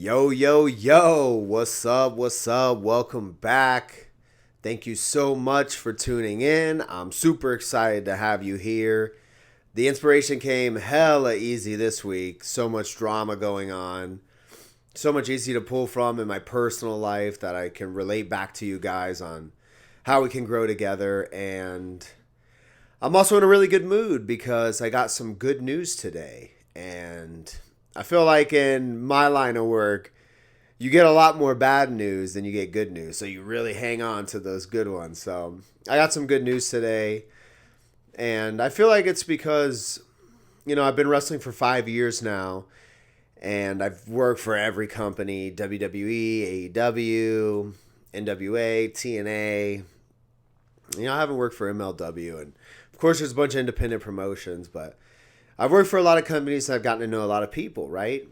Yo, yo, yo, what's up? What's up? Welcome back. Thank you so much for tuning in. I'm super excited to have you here. The inspiration came hella easy this week. So much drama going on. So much easy to pull from in my personal life that I can relate back to you guys on how we can grow together. And I'm also in a really good mood because I got some good news today. And I feel like in my line of work, you get a lot more bad news than you get good news. So you really hang on to those good ones. So I got some good news today. And I feel like it's because, I've been wrestling for 5 years now. And I've worked for every company: WWE, AEW, NWA, TNA. I haven't worked for MLW. And of course, there's a bunch of independent promotions. But I've worked for a lot of companies and I've gotten to know a lot of people, right?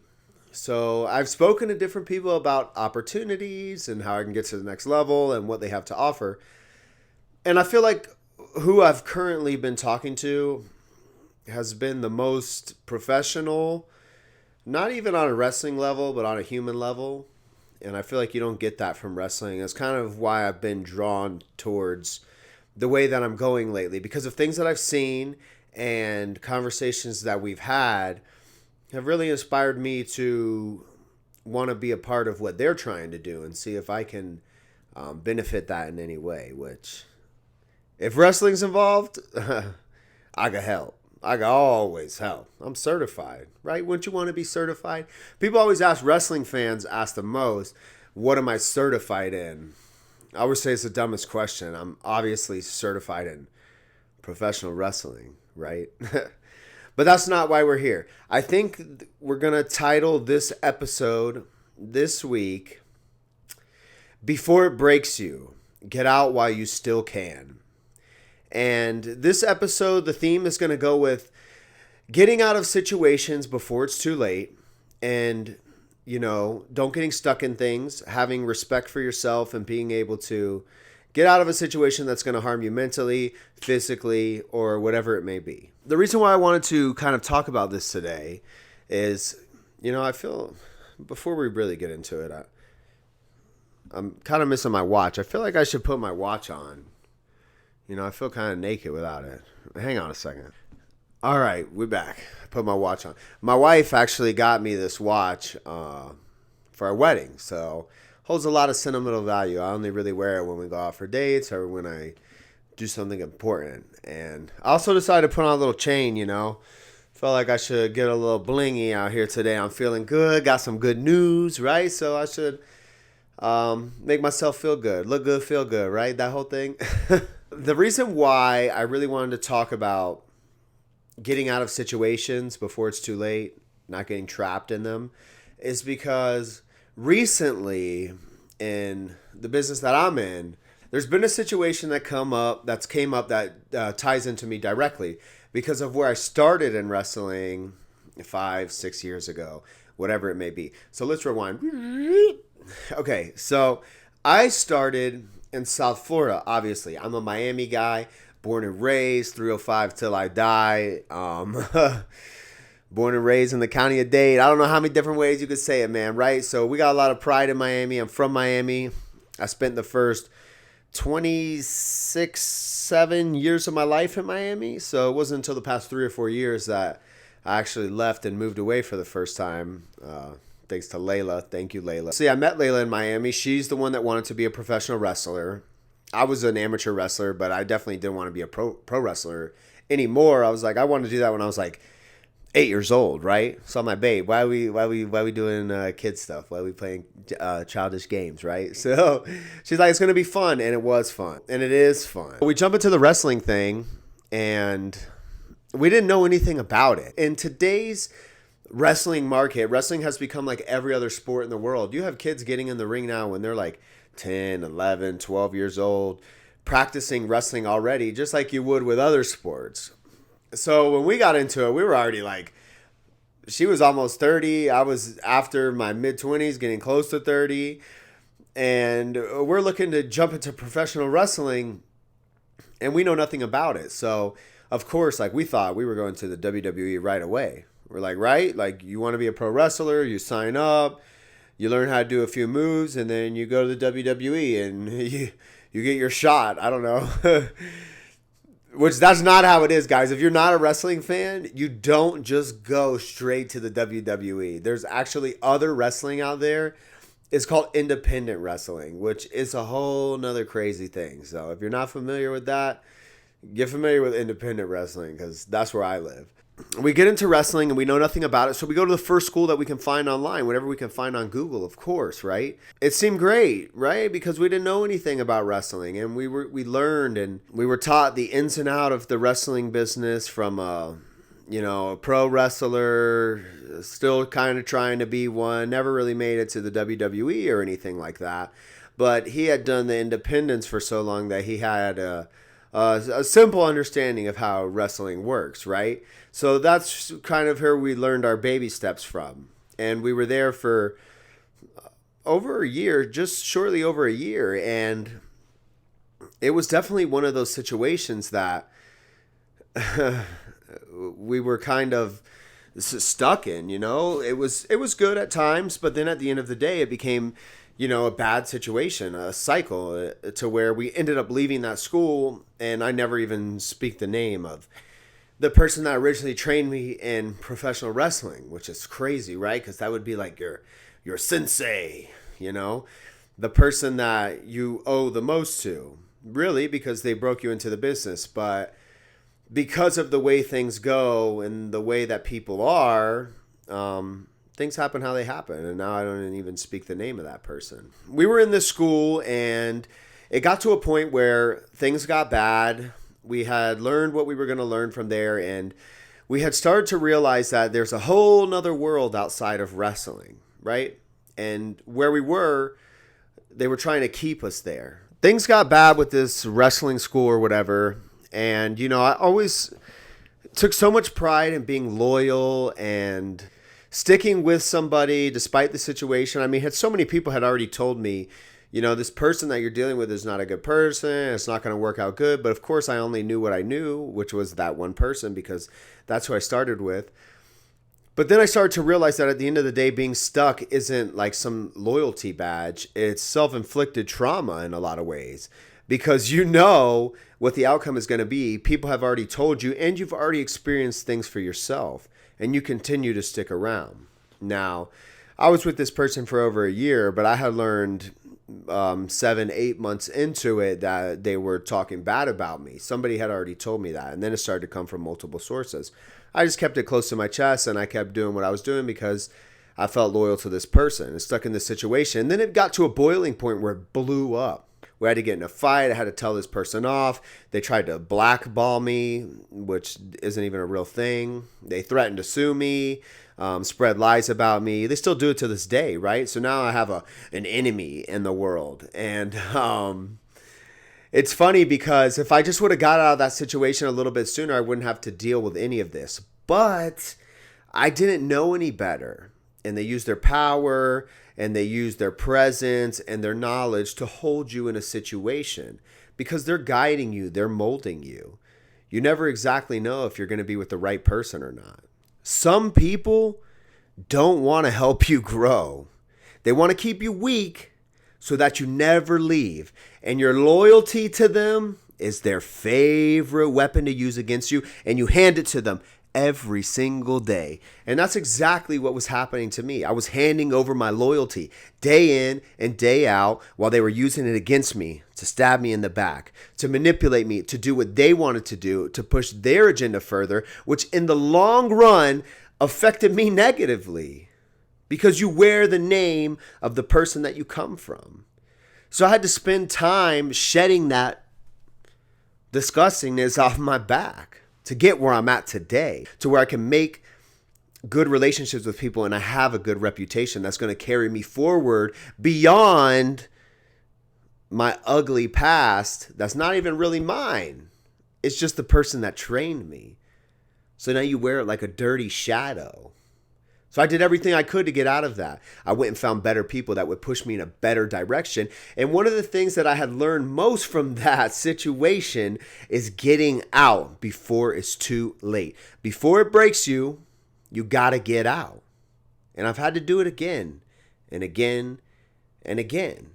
So I've spoken to different people about opportunities and how I can get to the next level and what they have to offer. And I feel like who I've currently been talking to has been the most professional, not even on a wrestling level, but on a human level. And I feel like you don't get that from wrestling. That's kind of why I've been drawn towards the way that I'm going lately, because of things that I've seen and conversations that we've had have really inspired me to want to be a part of what they're trying to do and see if I can benefit that in any way. Which, if wrestling's involved, I can help. I can always help. I'm certified, right? Wouldn't you want to be certified? People always ask, wrestling fans ask the most, what am I certified in? I always say it's the dumbest question. I'm obviously certified in professional wrestling, right? But that's not why we're here. I think we're going to title this episode this week, Before It Breaks You, Get Out While You Still Can. And this episode, the theme is going to go with getting out of situations before it's too late. And, don't getting stuck in things, having respect for yourself and being able to get out of a situation that's going to harm you mentally, physically, or whatever it may be. The reason why I wanted to kind of talk about this today is, I feel, before we really get into it, I'm kind of missing my watch. I feel like I should put my watch on. I feel kind of naked without it. Hang on a second. All right, we're back. I put my watch on. My wife actually got me this watch for our wedding, so holds a lot of sentimental value. I only really wear it when we go out for dates or when I do something important. And I also decided to put on a little chain, Felt like I should get a little blingy out here today. I'm feeling good. Got some good news, right? So I should make myself feel good. Look good, feel good, right? That whole thing. The reason why I really wanted to talk about getting out of situations before it's too late, not getting trapped in them, is because recently in the business that I'm in, there's been a situation that came up that ties into me directly because of where I started in wrestling 5-6 years ago, whatever it may be. So let's rewind. Okay, so I started in South Florida, obviously. I'm a Miami guy, born and raised, 305 till I die. Born and raised in the county of Dade. I don't know how many different ways you could say it, man, right? So we got a lot of pride in Miami. I'm from Miami. I spent the first 7 years of my life in Miami. So it wasn't until the past 3 or 4 years that I actually left and moved away for the first time. Thanks to Layla. Thank you, Layla. See, I met Layla in Miami. She's the one that wanted to be a professional wrestler. I was an amateur wrestler, but I definitely didn't want to be a pro wrestler anymore. I was like, I wanted to do that when I was like 8 years old, right? So I'm like, babe, why we doing kid stuff? Why are we playing childish games, right? So she's like, it's going to be fun. And it was fun. And it is fun. We jump into the wrestling thing and we didn't know anything about it. In today's wrestling market, wrestling has become like every other sport in the world. You have kids getting in the ring now when they're like 10, 11, 12 years old, practicing wrestling already, just like you would with other sports. So when we got into it, we were already like, she was almost 30. I was after my mid-20s, getting close to 30. And we're looking to jump into professional wrestling, and we know nothing about it. So, of course, like we thought we were going to the WWE right away. We're like, right? Like, you want to be a pro wrestler, you sign up, You learn how to do a few moves, and then you go to the WWE and you get your shot. I don't know. Which that's not how it is, guys. If you're not a wrestling fan, you don't just go straight to the WWE. There's actually other wrestling out there. It's called independent wrestling, which is a whole nother crazy thing. So if you're not familiar with that, get familiar with independent wrestling because that's where I live. We get into wrestling and we know nothing about it, so we go to the first school that we can find online, whatever we can find on Google, of course, right? It seemed great, right? Because we didn't know anything about wrestling, and we learned and we were taught the ins and out of the wrestling business from a pro wrestler, still kind of trying to be one, never really made it to the WWE or anything like that. But he had done the independents for so long that he had a simple understanding of how wrestling works, right? So that's kind of where we learned our baby steps from. And we were there for over a year, just shortly over a year. And it was definitely one of those situations that we were kind of stuck in, It was good at times, but then at the end of the day, it became a bad situation, a cycle to where we ended up leaving that school, and I never even speak the name of the person that originally trained me in professional wrestling, which is crazy, right? Because that would be like your sensei, the person that you owe the most to, really, because they broke you into the business. But because of the way things go and the way that people are, things happen how they happen. And now I don't even speak the name of that person. We were in this school and it got to a point where things got bad. We had learned what we were going to learn from there. And we had started to realize that there's a whole nother world outside of wrestling, right? And where we were, they were trying to keep us there. Things got bad with this wrestling school or whatever. And, I always took so much pride in being loyal and sticking with somebody despite the situation. I mean, so many people had already told me, this person that you're dealing with is not a good person. It's not going to work out good. But of course, I only knew what I knew, which was that one person, because that's who I started with. But then I started to realize that at the end of the day, being stuck isn't like some loyalty badge. It's self-inflicted trauma in a lot of ways, because what the outcome is going to be. People have already told you, and you've already experienced things for yourself, and you continue to stick around. Now, I was with this person for over a year, but I had learned 7-8 months into it that they were talking bad about me. Somebody had already told me that, and then it started to come from multiple sources. I just kept it close to my chest, and I kept doing what I was doing because I felt loyal to this person and stuck in this situation. And then it got to a boiling point where it blew up. We had to get in a fight. I had to tell this person off. They tried to blackball me, which isn't even a real thing. They threatened to sue me, spread lies about me. They still do it to this day, right? So now I have an enemy in the world. And it's funny because if I just would have got out of that situation a little bit sooner, I wouldn't have to deal with any of this. But I didn't know any better. And they used their power and they use their presence and their knowledge to hold you in a situation because they're guiding you, they're molding you. You never exactly know if you're going to be with the right person or not. Some people don't want to help you grow. They want to keep you weak so that you never leave. And your loyalty to them is their favorite weapon to use against you, and you hand it to them every single day. And that's exactly what was happening to me. I was handing over my loyalty day in and day out while they were using it against me to stab me in the back, to manipulate me, to do what they wanted to do, to push their agenda further, which in the long run affected me negatively because you wear the name of the person that you come from. So I had to spend time shedding that disgustingness off my back to get where I'm at today, to where I can make good relationships with people and I have a good reputation that's going to carry me forward beyond my ugly past that's not even really mine. It's just the person that trained me. So now you wear it like a dirty shadow. So I did everything I could to get out of that. I went and found better people that would push me in a better direction. And one of the things that I had learned most from that situation is getting out before it's too late. Before it breaks you, you got to get out. And I've had to do it again and again and again.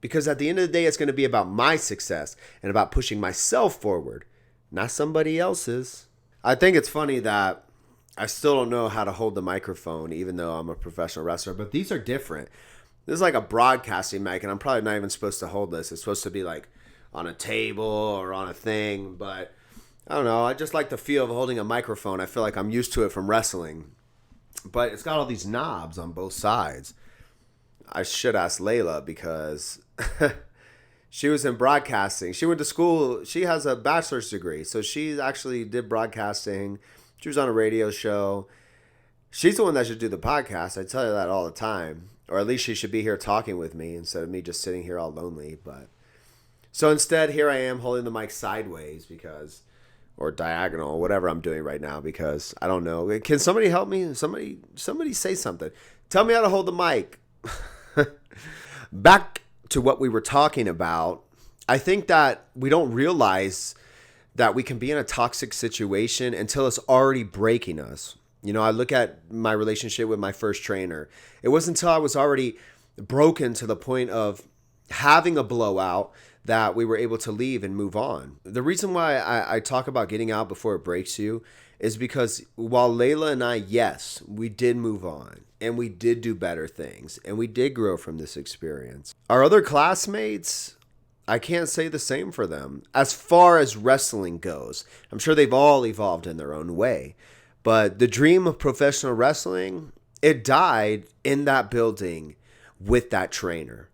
Because at the end of the day, it's going to be about my success and about pushing myself forward, not somebody else's. I think it's funny that I still don't know how to hold the microphone, even though I'm a professional wrestler, but these are different. This is like a broadcasting mic, and I'm probably not even supposed to hold this. It's supposed to be like on a table or on a thing, but I don't know. I just like the feel of holding a microphone. I feel like I'm used to it from wrestling. But it's got all these knobs on both sides. I should ask Layla because she was in broadcasting. She went to school. She has a bachelor's degree. So she actually did broadcasting. She was on a radio show. She's the one that should do the podcast. I tell you that all the time. Or at least she should be here talking with me instead of me just sitting here all lonely. But so instead, here I am holding the mic sideways because, or diagonal, whatever I'm doing right now, because I don't know. Can somebody help me? Somebody say something. Tell me how to hold the mic. Back to what we were talking about. I think that we don't realize that we can be in a toxic situation until it's already breaking us. You know, I look at my relationship with my first trainer. It wasn't until I was already broken to the point of having a blowout that we were able to leave and move on. The reason why I talk about getting out before it breaks you is because while Layla and I, yes, we did move on and we did do better things and we did grow from this experience. Our other classmates, I can't say the same for them. As far as wrestling goes, I'm sure they've all evolved in their own way. But the dream of professional wrestling, it died in that building with that trainer.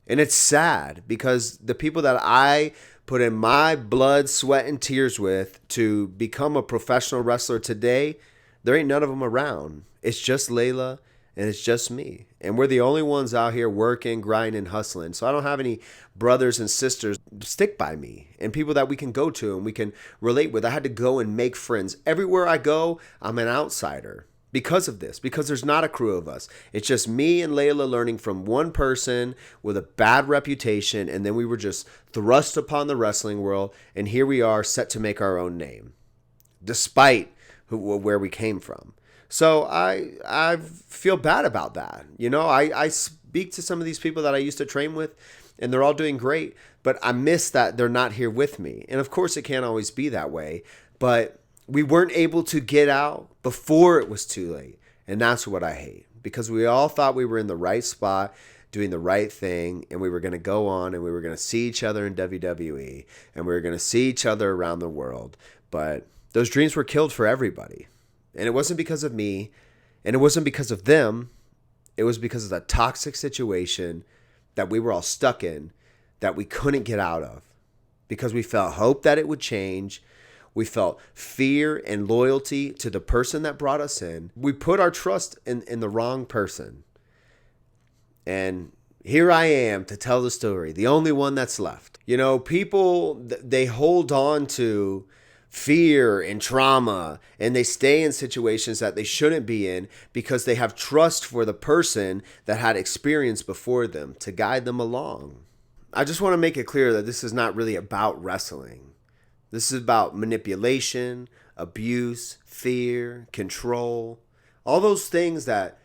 And it's sad because the people that I put in my blood, sweat, and tears with to become a professional wrestler today, there ain't none of them around. It's just Layla and it's just me. And we're the only ones out here working, grinding, hustling. So I don't have any brothers and sisters stick by me and people that we can go to and we can relate with. I had to go and make friends. Everywhere I go, I'm an outsider. Because of this, because there's not a crew of us. It's just me and Layla learning from one person with a bad reputation, and then we were just thrust upon the wrestling world, and here we are set to make our own name, despite where we came from. So I feel bad about that. You know, I speak to some of these people that I used to train with, and they're all doing great, but I miss that they're not here with me. And of course, it can't always be that way, but we weren't able to get out before it was too late. And that's what I hate, because we all thought we were in the right spot, doing the right thing, and we were going to go on and we were going to see each other in WWE and we were going to see each other around the world. But those dreams were killed for everybody. And it wasn't because of me, and it wasn't because of them. It was because of the toxic situation that we were all stuck in that we couldn't get out of, because we felt hope that it would change. We felt fear and loyalty to the person that brought us in. We put our trust in the wrong person. And here I am to tell the story, the only one that's left. You know, people, they hold on to fear and trauma, and they stay in situations that they shouldn't be in because they have trust for the person that had experience before them to guide them along. I just want to make it clear that this is not really about wrestling. This is about manipulation, abuse, fear, control, all those things that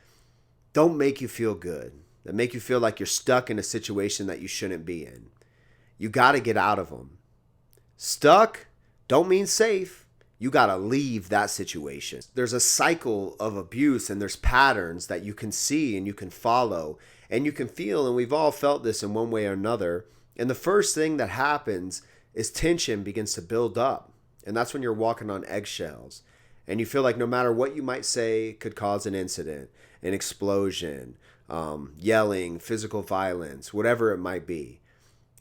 don't make you feel good, that make you feel like you're stuck in a situation that you shouldn't be in. You got to get out of them. Stuck don't mean safe. You got to leave that situation. There's a cycle of abuse, and there's patterns that you can see and you can follow and you can feel, and we've all felt this in one way or another. And the first thing that happens is tension begins to build up. And that's when you're walking on eggshells. And you feel like no matter what you might say could cause an incident, an explosion, yelling, physical violence, whatever it might be.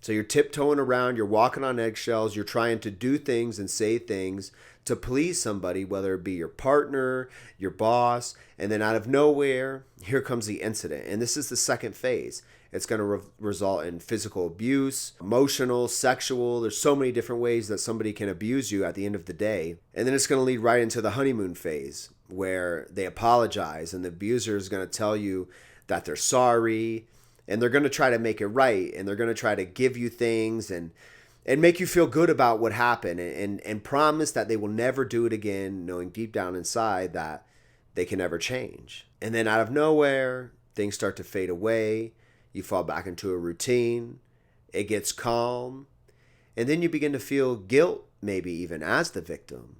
So you're tiptoeing around, you're walking on eggshells, you're trying to do things and say things to please somebody, whether it be your partner, your boss, and then out of nowhere, here comes the incident. And this is the second phase. It's going to result in physical abuse, emotional, sexual. There's so many different ways that somebody can abuse you at the end of the day. And then it's going to lead right into the honeymoon phase where they apologize and the abuser is going to tell you that they're sorry and they're going to try to make it right. And they're going to try to give you things and make you feel good about what happened and promise that they will never do it again, knowing deep down inside that they can never change. And then out of nowhere, things start to fade away. You fall back into a routine. It gets calm. And then you begin to feel guilt, maybe even as the victim.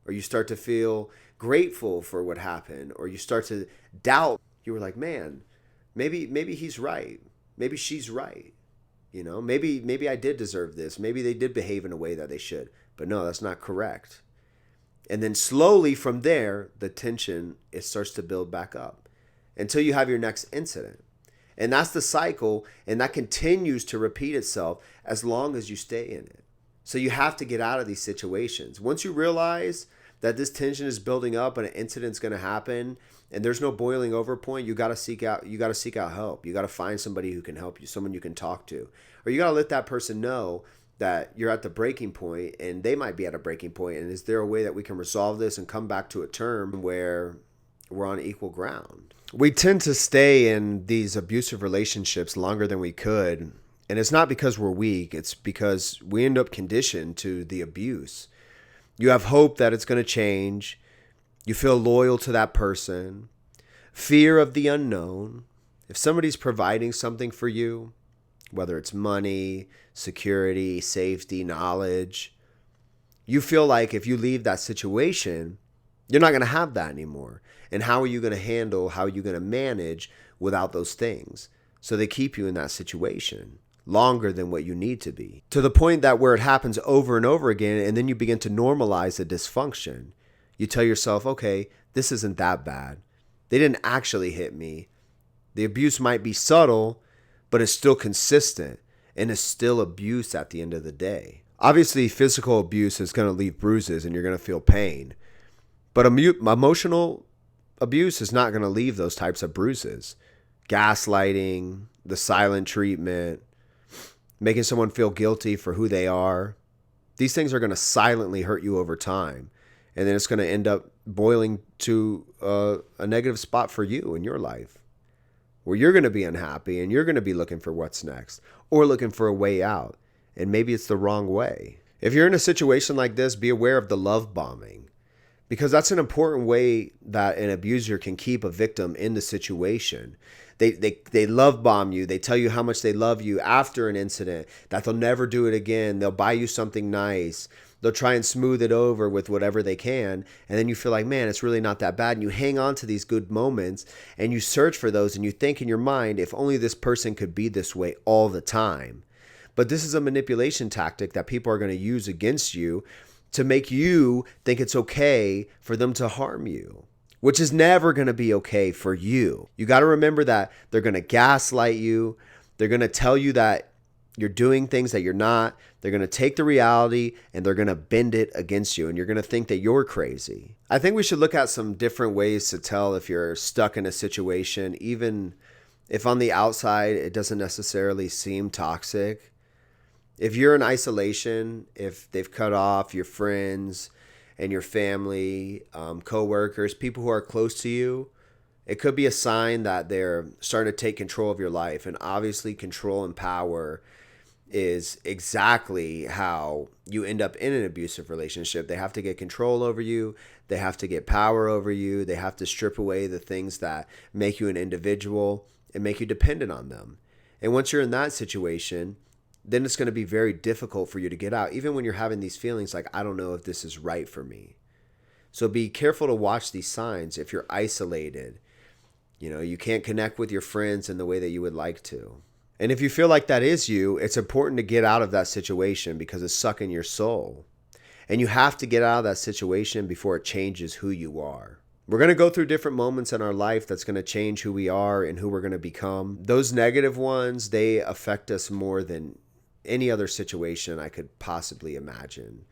Or you start to feel grateful for what happened. Or you start to doubt. You were like, man, maybe he's right. Maybe she's right. Maybe I did deserve this. Maybe they did behave in a way that they should. But no, that's not correct. And then slowly from there, the tension, it starts to build back up until you have your next incident. And that's the cycle, and that continues to repeat itself as long as you stay in it. So you have to get out of these situations. Once you realize that this tension is building up and an incident's going to happen and there's no boiling over point, you got to seek out help. You got to find somebody who can help you, someone you can talk to. Or you got to let that person know that you're at the breaking point and they might be at a breaking point. And is there a way that we can resolve this and come back to a term where we're on equal ground? We tend to stay in these abusive relationships longer than we could. And it's not because we're weak. It's because we end up conditioned to the abuse. You have hope that it's going to change. You feel loyal to that person. Fear of the unknown. If somebody's providing something for you, whether it's money, security, safety, knowledge, you feel like if you leave that situation, you're not going to have that anymore. And how are you going to handle, how are you going to manage without those things? So they keep you in that situation longer than what you need to be, to the point that where it happens over and over again, and then you begin to normalize the dysfunction. You tell yourself, okay, this isn't that bad. They didn't actually hit me. The abuse might be subtle, but it's still consistent, and it's still abuse at the end of the day. Obviously, physical abuse is going to leave bruises, and you're going to feel pain. But emotional abuse is not going to leave those types of bruises. Gaslighting, the silent treatment, making someone feel guilty for who they are. These things are going to silently hurt you over time. And then it's going to end up boiling to a negative spot for you in your life, where you're going to be unhappy and you're going to be looking for what's next or looking for a way out. And maybe it's the wrong way. If you're in a situation like this, be aware of the love bombing, because that's an important way that an abuser can keep a victim in the situation. They love bomb you. They tell you how much they love you after an incident, that they'll never do it again. They'll buy you something nice. They'll try and smooth it over with whatever they can. And then you feel like, man, it's really not that bad. And you hang on to these good moments and you search for those and you think in your mind, if only this person could be this way all the time. But this is a manipulation tactic that people are going to use against you to make you think it's okay for them to harm you, which is never going to be okay for you. You got to remember that they're going to gaslight you. They're going to tell you that you're doing things that you're not. They're going to take the reality and they're going to bend it against you. And you're going to think that you're crazy. I think we should look at some different ways to tell if you're stuck in a situation, even if on the outside it doesn't necessarily seem toxic. If you're in isolation, if they've cut off your friends and your family, coworkers, people who are close to you, it could be a sign that they're starting to take control of your life. And obviously control and power is exactly how you end up in an abusive relationship. They have to get control over you. They have to get power over you. They have to strip away the things that make you an individual and make you dependent on them. And once you're in that situation, then it's going to be very difficult for you to get out, even when you're having these feelings like, I don't know if this is right for me. So be careful to watch these signs. If you're isolated, you can't connect with your friends in the way that you would like to. And if you feel like that is you, it's important to get out of that situation because it's sucking your soul. And you have to get out of that situation before it changes who you are. We're going to go through different moments in our life that's going to change who we are and who we're going to become. Those negative ones, they affect us more than any other situation I could possibly imagine.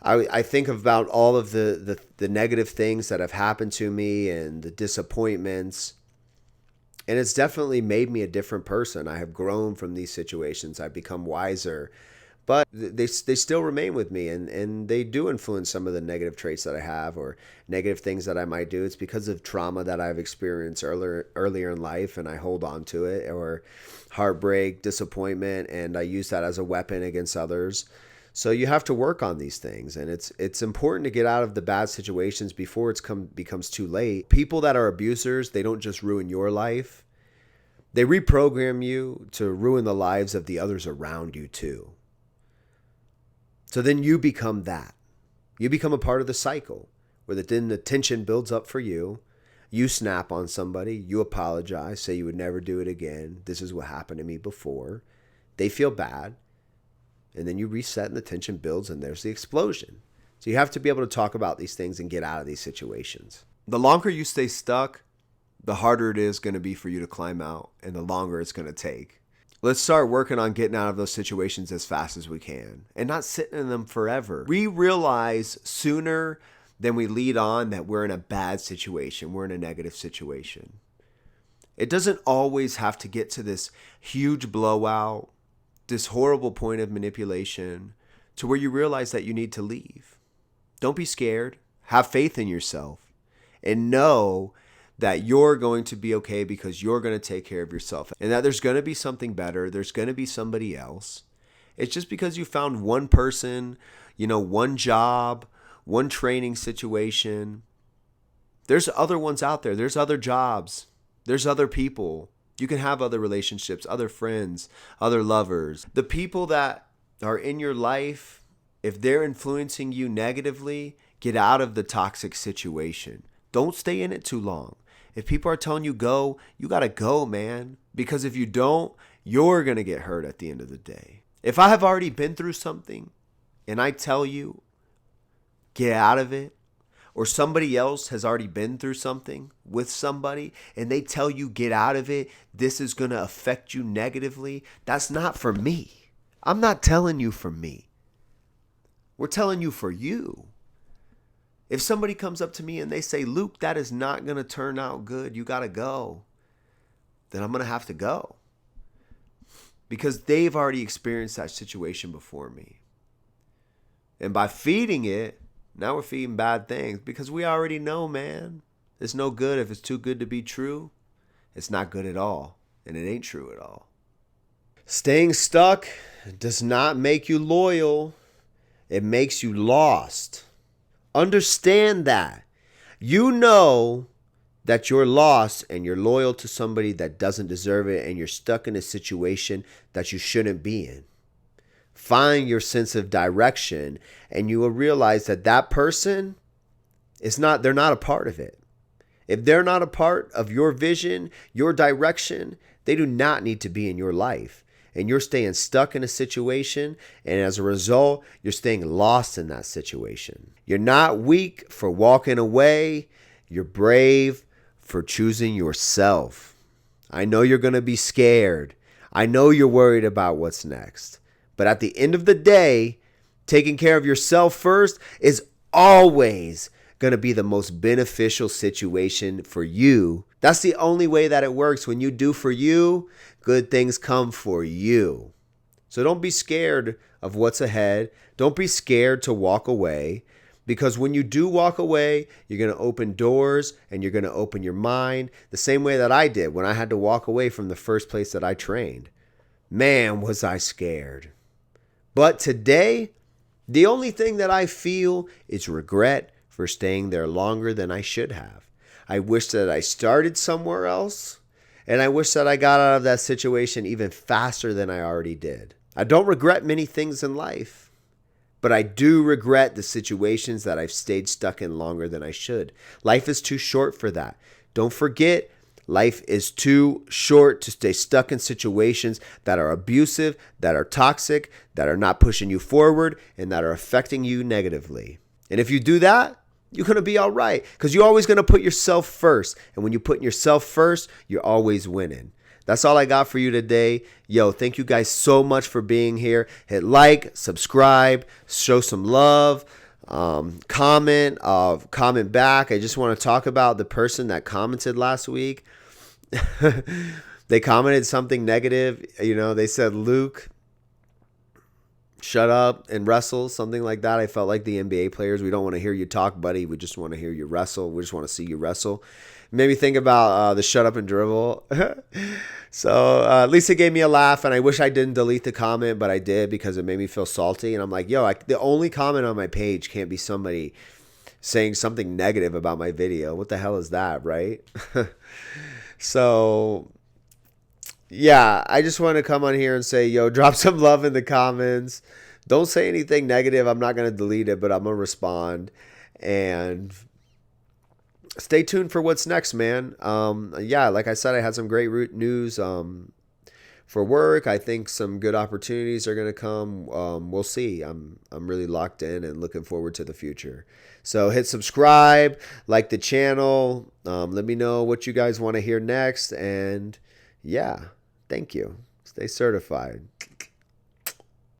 I think about all of the negative things that have happened to me and the disappointments. And it's definitely made me a different person. I have grown from these situations. I've become wiser. But they still remain with me, and they do influence some of the negative traits that I have or negative things that I might do. It's because of trauma that I've experienced earlier in life, and I hold on to it, or heartbreak, disappointment, and I use that as a weapon against others. So you have to work on these things, and it's important to get out of the bad situations before becomes too late. People that are abusers, they don't just ruin your life. They reprogram you to ruin the lives of the others around you too. So then you become that. You become a part of the cycle where then the tension builds up for you. You snap on somebody, you apologize, say you would never do it again. This is what happened to me before. They feel bad. And then you reset and the tension builds and there's the explosion. So you have to be able to talk about these things and get out of these situations. The longer you stay stuck, the harder it is going to be for you to climb out and the longer it's going to take. Let's start working on getting out of those situations as fast as we can and not sitting in them forever. We realize sooner than we lead on that we're in a bad situation. We're in a negative situation. It doesn't always have to get to this huge blowout, this horrible point of manipulation to where you realize that you need to leave. Don't be scared. Have faith in yourself and know that you're going to be okay because you're going to take care of yourself and that there's going to be something better. There's going to be somebody else. It's just because you found one person, one job, one training situation. There's other ones out there. There's other jobs. There's other people. You can have other relationships, other friends, other lovers. The people that are in your life, if they're influencing you negatively, get out of the toxic situation. Don't stay in it too long. If people are telling you go, you got to go, man. Because if you don't, you're going to get hurt at the end of the day. If I have already been through something and I tell you, get out of it, or somebody else has already been through something with somebody and they tell you get out of it, this is going to affect you negatively, that's not for me. I'm not telling you for me. We're telling you for you. If somebody comes up to me and they say, Luke, that is not going to turn out good, you got to go, then I'm going to have to go. Because they've already experienced that situation before me. And by feeding it, now we're feeding bad things because we already know, man, it's no good. If it's too good to be true, it's not good at all. And it ain't true at all. Staying stuck does not make you loyal. It makes you lost. Understand that. You know that you're lost and you're loyal to somebody that doesn't deserve it and you're stuck in a situation that you shouldn't be in. Find your sense of direction and you will realize that that person they're not a part of it. If they're not a part of your vision, your direction, they do not need to be in your life. And you're staying stuck in a situation, and as a result, you're staying lost in that situation. You're not weak for walking away. You're brave for choosing yourself. I know you're going to be scared. I know you're worried about what's next. But at the end of the day, taking care of yourself first is always going to be the most beneficial situation for you. That's the only way that it works. When you do for you, good things come for you. So don't be scared of what's ahead. Don't be scared to walk away, because when you do walk away, you're going to open doors and you're going to open your mind the same way that I did when I had to walk away from the first place that I trained. Man, was I scared. But today, the only thing that I feel is regret for staying there longer than I should have. I wish that I started somewhere else, and I wish that I got out of that situation even faster than I already did. I don't regret many things in life, but I do regret the situations that I've stayed stuck in longer than I should. Life is too short for that. Don't forget, life is too short to stay stuck in situations that are abusive, that are toxic, that are not pushing you forward, and that are affecting you negatively. And if you do that, you're going to be all right, because you're always going to put yourself first. And when you put yourself first, you're always winning. That's all I got for you today. Yo, thank you guys so much for being here. Hit like, subscribe, show some love, comment back. I just want to talk about the person that commented last week. They commented something negative. They said, Luke, shut up and wrestle, something like that. I felt like the NBA players. We don't want to hear you talk, buddy. We just want to hear you wrestle. We just want to see you wrestle. Made me think about the shut up and dribble. So at least it gave me a laugh, and I wish I didn't delete the comment, but I did because it made me feel salty. And I'm like, yo, the only comment on my page can't be somebody saying something negative about my video. What the hell is that, right? So yeah, I just want to come on here and say, yo, drop some love in the comments. Don't say anything negative. I'm not going to delete it, but I'm going to respond. And stay tuned for what's next, man. Yeah, like I said, I had some great news for work. I think some good opportunities are going to come. We'll see. I'm really locked in and looking forward to the future. So hit subscribe, like the channel. Let me know what you guys want to hear next. And yeah, thank you. Stay certified.